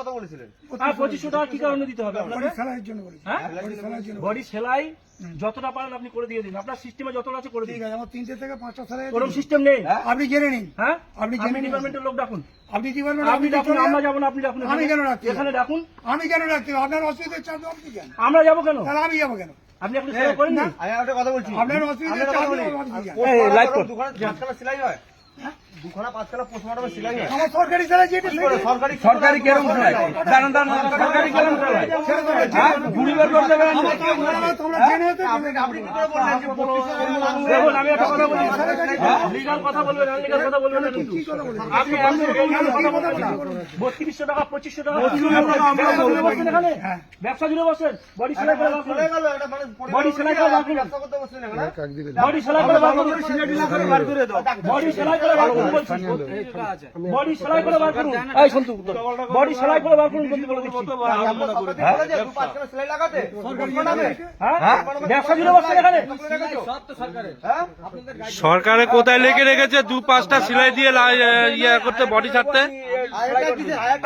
কথা বলেছিলেন। 2500 টাকা কি কারণে দিতে হবে আপনাকে? বডি সেলাইয়ের জন্য বলেছি। হ্যাঁ? বডি বডি সেলাই যতটা পারেন আপনি করে দিয়ে দিন, আপনার সিস্টেমে যতটা আছে করে দিন। ঠিক আছে, আমার 3টে থেকে 5টা সেলাই কোনো সিস্টেম নেই। আপনি জেনে নিন। হ্যাঁ, আপনি আপনি জেনে নিন। ডিপার্টমেন্টের লোক ডাকুন। আপনি ডিপার্টমেন্ট আপনি ডাকুন, আমরা যাবো না, আপনি ডাকুন। আমি কেন রাখছি? এখানে ডাকুন। আমি কেন রাখছি? আপনার অসুবিধার চাপ আপনি কেন? আমরা যাবো কেন? তাহলে আমি যাবো কেন? আপনি আপনি সেলাই করেন না? আমি একটা কথা বলছি, আপনার অসুবিধার চাপ আপনি কেন? এই লাইভ কর। দুখানা 5খানা সেলাই হয়, 2খানা 5খানা পোস্টমর্টম সেলাই হয়। আমার সরকারি সেলাই যেটা কি করে সরকারি কেরম সেলাই? দাঁড়ান দাঁড়ান, সরকারি কেরম সেলাই? ঘুরি বের করে দেবেন। তোমরা জেনে তো আপনি কি করে বললেন যে 2500 দেখুন, আমি একটা কথা বলি, লিগাল কথা বলবেন, আনলিগাল কথা বলবেন না কিন্তু। আপনি এমনি কথা বলবেন না। 3200 টাকা 2500 টাকা এখানে ব্যবসা জুড়ে বসেন। বডি সেলাই করে চলে গেল, এটা মানে বডি সেলাই করে বার করুন। ব্যবসা করতে বসছেন এখানে। বডি সেলাই করে বার করুন। বডি সেলাই করে বার করুন বলছি। বডি সেলাই করে বার করুন। এই সন্তু, বডি সেলাই করে বার করুন বলতে বলে দিচ্ছি। আমরা সরকার থেকে বলে যে 5খানা সেলাই লাগাতে হ্যাঁ, ব্যবসা জুড়ে বসছেন এখানে। হ্যাঁ, সরকারে কোথায় লিখে রেখেছে 2-5টা সেলাই দিয়ে ইয়ে করতে, বডি ছাড়তে?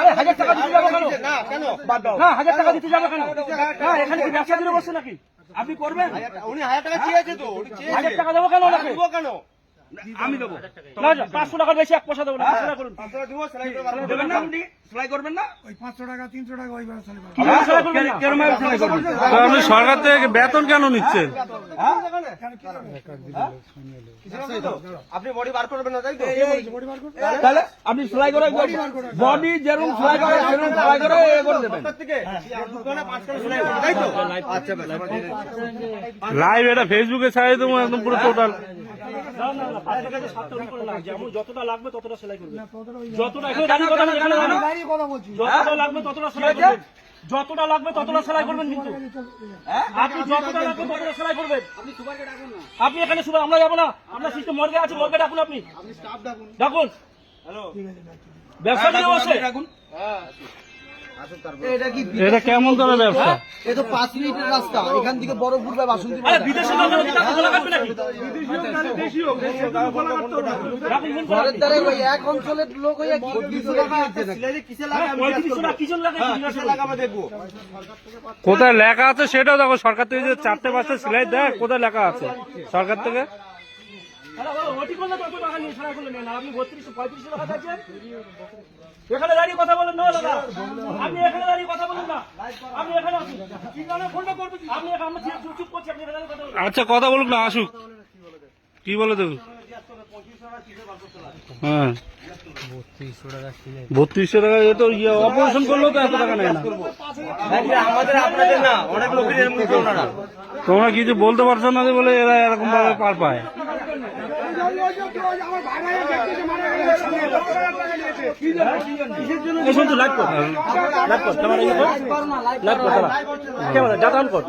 আরে 1000 টাকা দিতে যাবো কেন? না কেন? হ্যাঁ, 1000 টাকা দিতে যাবো কেন? হ্যাঁ, এখানে কি ব্যবসা জুড়ে বসছে নাকি? আপনি করবেন? উনি 1000 টাকা চেয়েছে তো, উনি 1000 টাকা দেবো কেন ওনাকে? দেবো কেন? আমি দেবো না, 500 টাকার বেশি এক পয়সা দেবো না। সেলাই করুন। 500 টাকা দিব, সেলাই করে বার করে দেবেন না আপনি? সেলাই করবেন না? ওই 500 টাকা 300 টাকা ওই ব্যবস্থা নেবেন। কিভাবে সেলাই করবেন না? কেরম ভাবে সেলাই করবেন? তো আপনি সরকার থেকে বেতন কেন নিচ্ছেন? আপনি বডি বার করবেন না, তাই তো? তাহলে আপনি সেলাই করে বডি যেরকম সেলাই করে সেরকম সেলাই করে এ করে দেবেন। সরকার থেকে 5খানা সেলাই হবে, তাই তো? আচ্ছা বেশ, লাইভ এটা ফেসবুকে ছাড়িয়ে দেবো একদম পুরো টোটাল। না না না, 5 টাকা দিয়ে 7 টা করে না, যেমন যতটা লাগবে ততটা সেলাই করবেন। যতটা এখানে দাঁড়িয়ে কথা না, এখানে দাঁড়িয়ে দাঁড়িয়ে কথা বলছি। যতটা লাগবে ততটা সেলাই করবেন। যতটা লাগবে ততটা সেলাই করবেন কিন্তু। আপনি যতটা লাগবে ততটা সেলাই করবেন। আপনি এখানে শুভ, আমরা যাবো না। আমরা সিস্টেম মর্গে আছে, মর্গে ডাকুন। আপনি ডাকুন। ব্যবসা নিয়ে বসে এটা কেমন ধরনের ব্যবসা? এ তো 5 মিনিটের রাস্তা, এখান থেকে বড়পুর বা বাসন্তী আরে বিদেশে লোক টাকা খোলা কাটবে নাকি? ডাকুন, ফোন ঘরের করুন। দ্বারা ওই এক অঞ্চলের লোক হয়ে কি 200 টাকা আছে নাকি? সেলাই কিসে হ্যাঁ, লাগাবে? 3500 টাকা কিজন লাগে? কিসে লাগাবে দেখবো। কোথায় লেখা আছে সেটাও দেখো। সরকার থেকে যে 4টে-5টা সেলাই দেয়, কোথায় লেখা আছে সরকার থেকে? আরে বাবা, ওটি করলে তত টাকা নিয়ে সেলাই করলে নেন। আপনি 3500 টাকা চাইছেন? এখানে দাঁড়িয়ে কথা বলেন না দাদা। আপনি এখানে দাঁড়িয়ে কথা বলেন না। আপনি এখানে আসুন। কি কারণে ফোনটা করবেন? আপনি এখানে, আমরা চুপ করছি, আপনি এখানে দাঁড়িয়ে কথা বলেন। আচ্ছা কথা বলুক না, আসুক। কি বলে দেবো? হ্যাঁ, 3200 টাকা। এ তো ইয়ে অপারেশন করলেও তো এত টাকা নেয় না। আমাদের আপনাদের না, অনেক লোকের এরকম করে ওনারা। তোমরা কিছু বলতে পারছো না যে বলে এরা এরকম ভাবে পার পায়। এই শুনতো লাইভ কর, লাইভ কর, ক্যামেরা ইয়ে কর, লাইভ কর, ক্যামেরা ডাটা অন কর।